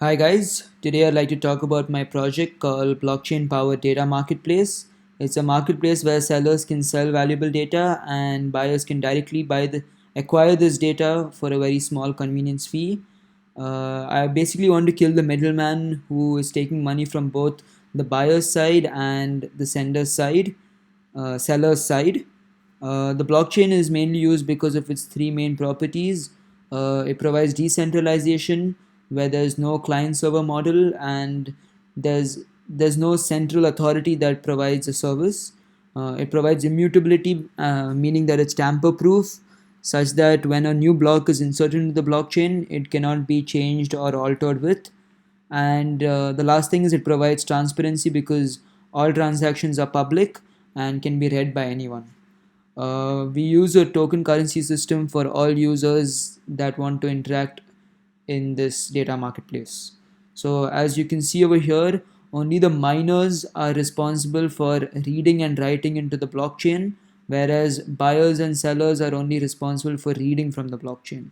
Hi guys, today I'd like to talk about my project called Blockchain Powered Data Marketplace. It's a marketplace where sellers can sell valuable data and buyers can directly acquire this data for a very small convenience fee. I basically want to kill the middleman who is taking money from both the buyer's side and the seller's side. The blockchain is mainly used because of its three main properties. It provides decentralization, where there's no client server model and there's no central authority that provides a service. It provides immutability, meaning that it's tamper proof, such that when a new block is inserted into the blockchain, it cannot be changed or altered with. And the last thing is it provides transparency because all transactions are public and can be read by anyone. We use a token currency system for all users that want to interact in this data marketplace. So as you can see over here, only the miners are responsible for reading and writing into the blockchain, whereas buyers and sellers are only responsible for reading from the blockchain.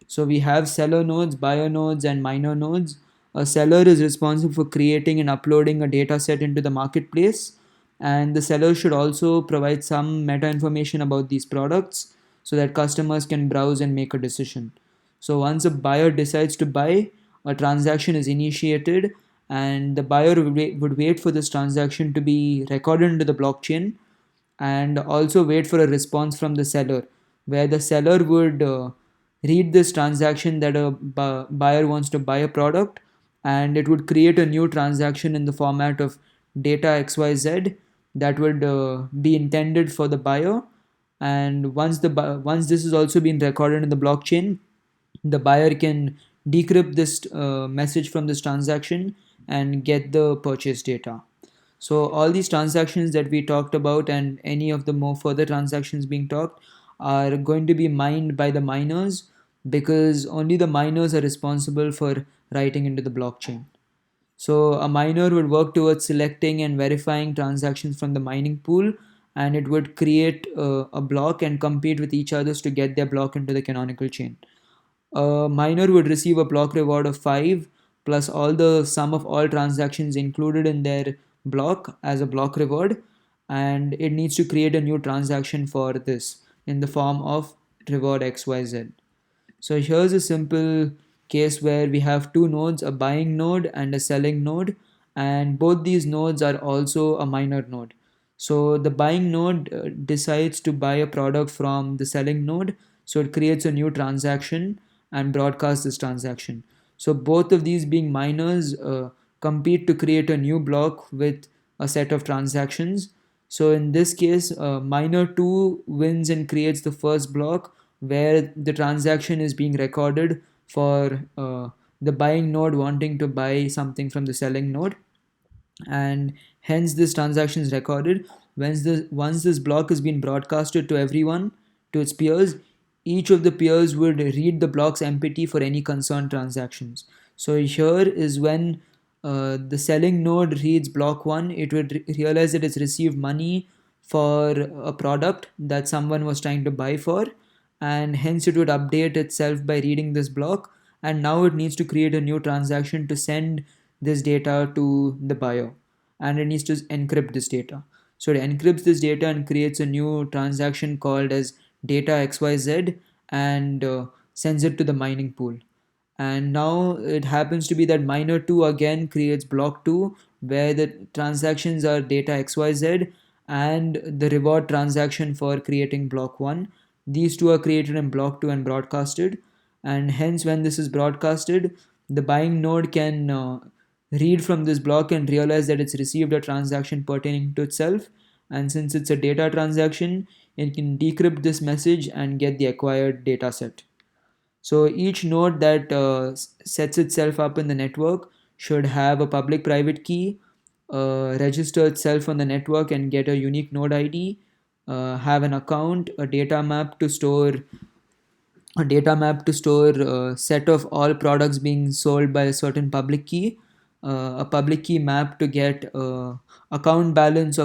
So we have seller nodes, buyer nodes, and miner nodes. A seller is responsible for creating and uploading a data set into the marketplace, and the seller should also provide some meta information about these products so that customers can browse and make a decision. So once a buyer decides to buy, a transaction is initiated, and the buyer would wait for this transaction to be recorded into the blockchain and also wait for a response from the seller, where the seller would read this transaction that a buyer wants to buy a product, and it would create a new transaction in the format of data xyz that would be intended for the buyer. And once this has also been recorded in the blockchain, the buyer can decrypt this message from this transaction and get the purchase data. So all these transactions that we talked about and any of the more further transactions being talked are going to be mined by the miners, because only the miners are responsible for writing into the blockchain. So a miner would work towards selecting and verifying transactions from the mining pool, and it would create a block and compete with each others to get their block into the canonical chain. A miner would receive a block reward of 5 plus all the sum of all transactions included in their block as a block reward, and it needs to create a new transaction for this in the form of reward xyz. So here's a simple case where we have two nodes, a buying node and a selling node, and both these nodes are also a miner node. So the buying node decides to buy a product from the selling node, so it creates a new transaction and broadcasts this transaction. So both of these being miners compete to create a new block with a set of transactions. So in this case, miner 2 wins and creates the first block where the transaction is being recorded for the buying node wanting to buy something from the selling node, and hence this transaction is recorded. Once this block has been broadcasted to everyone, to its peers, each of the peers would read the block's empty for any concerned transactions. So here is when the selling node reads block 1, it would realize that it's received money for a product that someone was trying to buy for, and hence it would update itself by reading this block, and now it needs to create a new transaction to send this data to the buyer, and it needs to encrypt this data. So it encrypts this data and creates a new transaction called as data xyz, and sends it to the mining pool. And now it happens to be that miner 2 again creates block 2, where the transactions are data xyz and the reward transaction for creating block 1. These two are created in block 2 and broadcasted, and hence when this is broadcasted, the buying node can read from this block and realize that it's received a transaction pertaining to itself, and since it's a data transaction, it can decrypt this message and get the acquired data set. So each node that sets itself up in the network should have a public private key, register itself on the network and get a unique node ID, have an account, a set of all products being sold by a certain public key, a public key map to get account balance uh,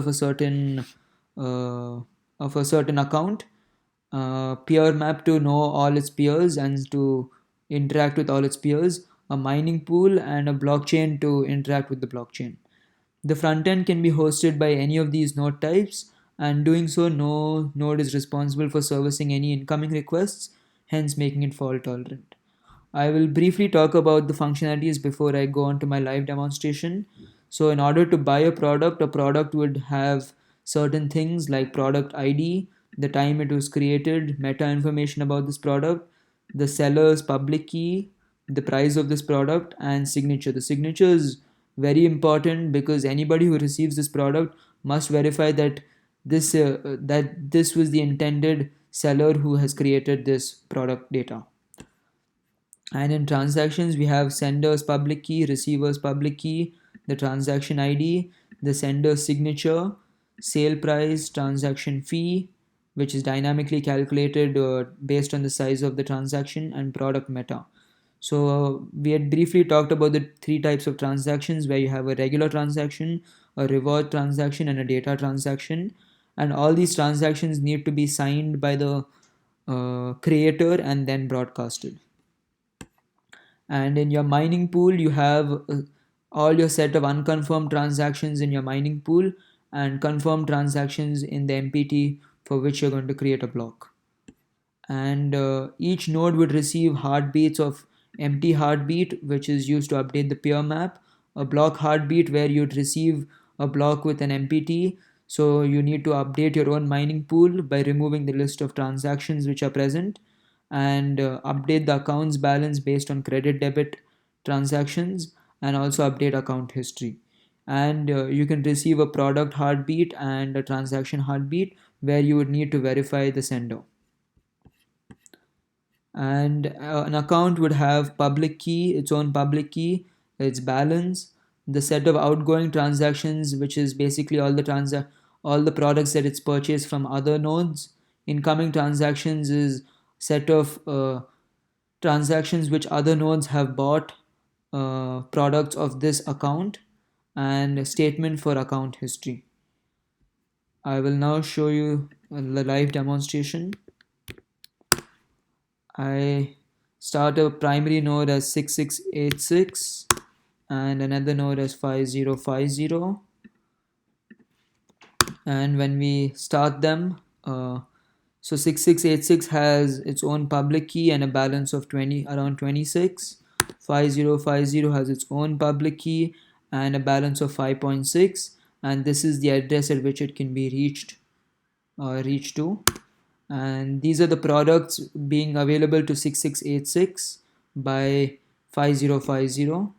of a certain account, peer map to know all its peers and to interact with all its peers, a mining pool, and a blockchain to interact with the blockchain. The front end can be hosted by any of these node types, and doing so, no node is responsible for servicing any incoming requests, hence making it fault tolerant. I will briefly talk about the functionalities before I go on to my live demonstration. So, in order to buy a product would have certain things like product ID, the time it was created, meta information about this product, the seller's public key, the price of this product, and signature. The signature is very important because anybody who receives this product must verify that this was the intended seller who has created this product data. And in transactions, we have sender's public key, receiver's public key, the transaction ID, the sender's signature, sale price, transaction fee, which is dynamically calculated based on the size of the transaction, and product meta. So, we had briefly talked about the three types of transactions where you have a regular transaction, a reward transaction, and a data transaction. And all these transactions need to be signed by the creator and then broadcasted. And in your mining pool you have all your set of unconfirmed transactions in your mining pool and confirmed transactions in the MPT for which you're going to create a block. And each node would receive heartbeats of empty heartbeat, which is used to update the peer map, a block heartbeat where you'd receive a block with an MPT, so you need to update your own mining pool by removing the list of transactions which are present, and update the accounts balance based on credit debit transactions, and also update account history. And you can receive a product heartbeat and a transaction heartbeat where you would need to verify the sender. And an account would have public key, its own public key, its balance, the set of outgoing transactions, which is basically all the products that it's purchased from other nodes. Incoming transactions is set of transactions which other nodes have bought products of this account, and a statement for account history. I will now show you the live demonstration. I start a primary node as 6686 and another node as 5050, and when we start them, so 6686 has its own public key and a balance of around 26. 5050 has its own public key and a balance of 5.6, and this is the address at which it can be reached to. And these are the products being available to 6686 by 5050,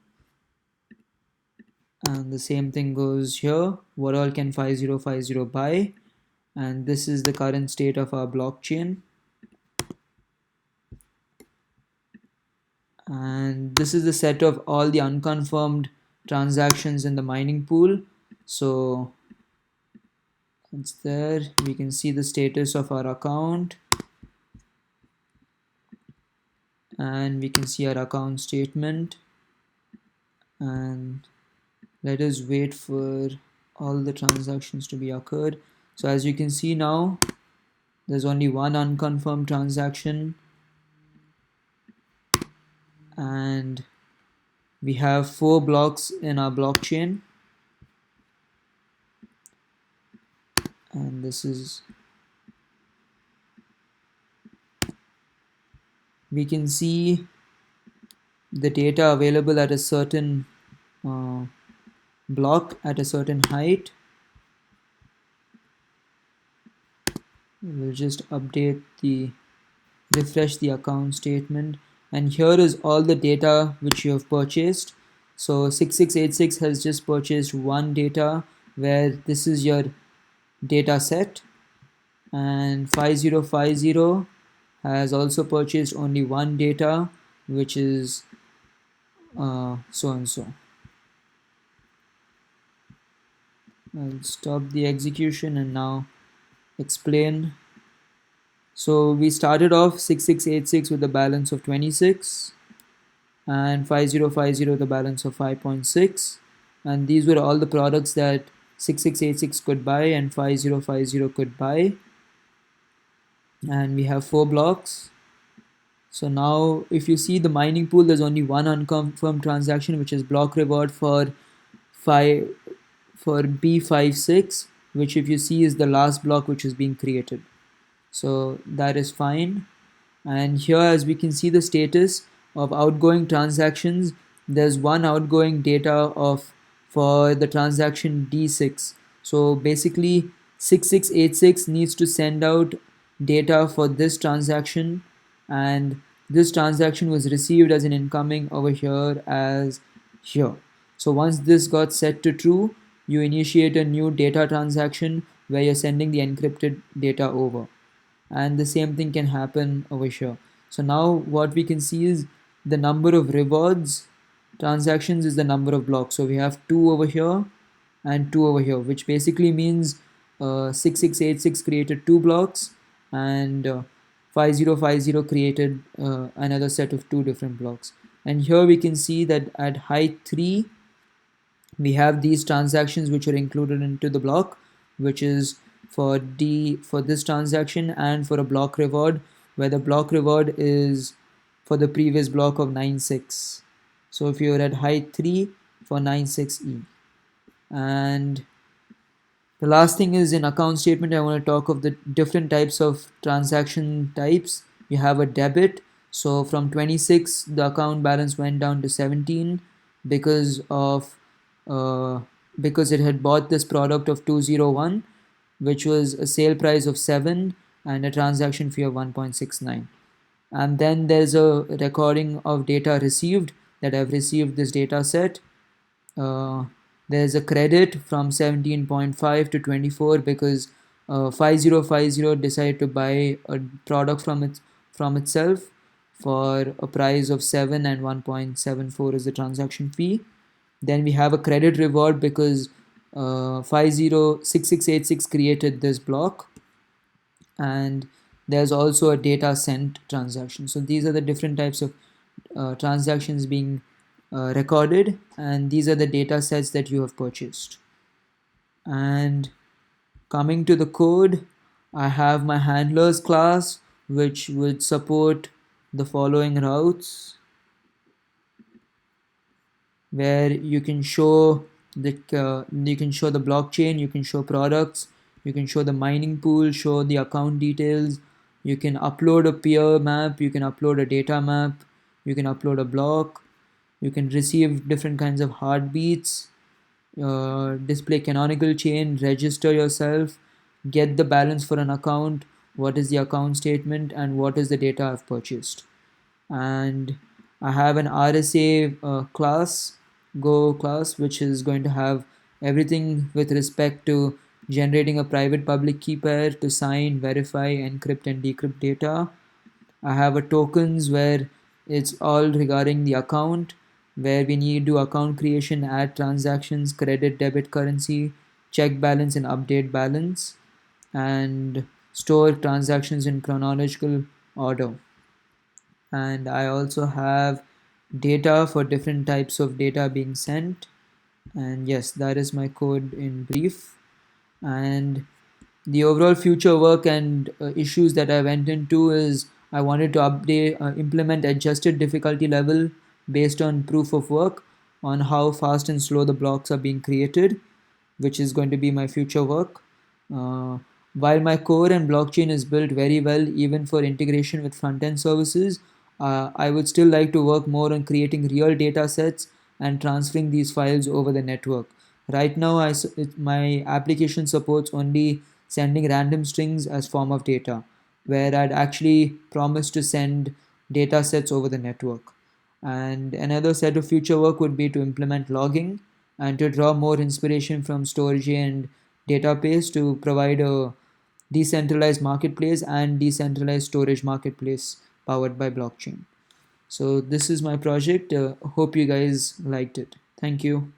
and the same thing goes here. What all can 5050 buy? And this is the current state of our blockchain, and this is the set of all the unconfirmed transactions in the mining pool. So it's there. We can see the status of our account, and we can see our account statement. And let us wait for all the transactions to be occurred. So as you can see now, there's only one unconfirmed transaction, and we have 4 blocks in our blockchain, and this is, we can see the data available at a certain block at a certain height. We'll just refresh the account statement, and here is all the data which you have purchased. So 6686 has just purchased one data where this is your data set, and 5050 has also purchased only one data, which is so and so. I'll stop the execution and now explain. So we started off 6686 with a balance of 26 and 5050 the balance of 5.6, and these were all the products that 6686 could buy and 5050 could buy. And we have 4 blocks, So now if you see the mining pool, there's only one unconfirmed transaction, which is block reward for 5 for B56, which if you see is the last block which is being created. So that is fine. And here, as we can see the status of outgoing transactions, there's one outgoing data of for the transaction D6. So basically 6686 needs to send out data for this transaction, and this transaction was received as an incoming over here as here. So once this got set to true, you initiate a new data transaction where you're sending the encrypted data over, and the same thing can happen over here. So now what we can see is the number of rewards transactions is the number of blocks. So we have 2 over here and 2 over here, which basically means 6686 created 2 blocks, and 5050 created another set of 2 different blocks. And here we can see that at height 3 we have these transactions which are included into the block, which is for this transaction and for a block reward, where the block reward is for the previous block of 96. So if you're at height 3 for 96E. And the last thing is in account statement, I want to talk of the different types of transaction types. You have a debit. So from 26, the account balance went down to 17 because of uh, because it had bought this product of 201, which was a sale price of 7 and a transaction fee of 1.69. And then there's a recording of data received, that I've received this data set. uh, there's a credit from 17.5 to 24 because 5050 decided to buy a product from itself for a price of 7, and 1.74 is the transaction fee. Then we have a credit reward because 506686 created this block, and there's also a data sent transaction. So these are the different types of transactions being recorded, and these are the data sets that you have purchased. And coming to the code, I have my handlers class, which would support the following routes, where you can show the blockchain, you can show products, you can show the mining pool, show the account details, you can upload a peer map, you can upload a data map, you can upload a block, you can receive different kinds of heartbeats, display canonical chain, register yourself, get the balance for an account, what is the account statement, and what is the data I've purchased. And I have an RSA class, Go class, which is going to have everything with respect to generating a private public key pair to sign, verify, encrypt, and decrypt data. I have a tokens where it's all regarding the account, where we need to do account creation, add transactions, credit, debit currency, check balance, and update balance, and store transactions in chronological order. And I also have data for different types of data being sent. And yes, that is my code in brief. And the overall future work and issues that I went into is I wanted to implement adjusted difficulty level based on proof of work on how fast and slow the blocks are being created, which is going to be my future work. Uh, while my core and blockchain is built very well, even for integration with front end services, I would still like to work more on creating real data sets and transferring these files over the network. Right now, my application supports only sending random strings as form of data, where I'd actually promised to send data sets over the network. And another set of future work would be to implement logging and to draw more inspiration from storage and database to provide a decentralized marketplace and decentralized storage marketplace powered by blockchain. So this is my project. Hope you guys liked it. Thank you.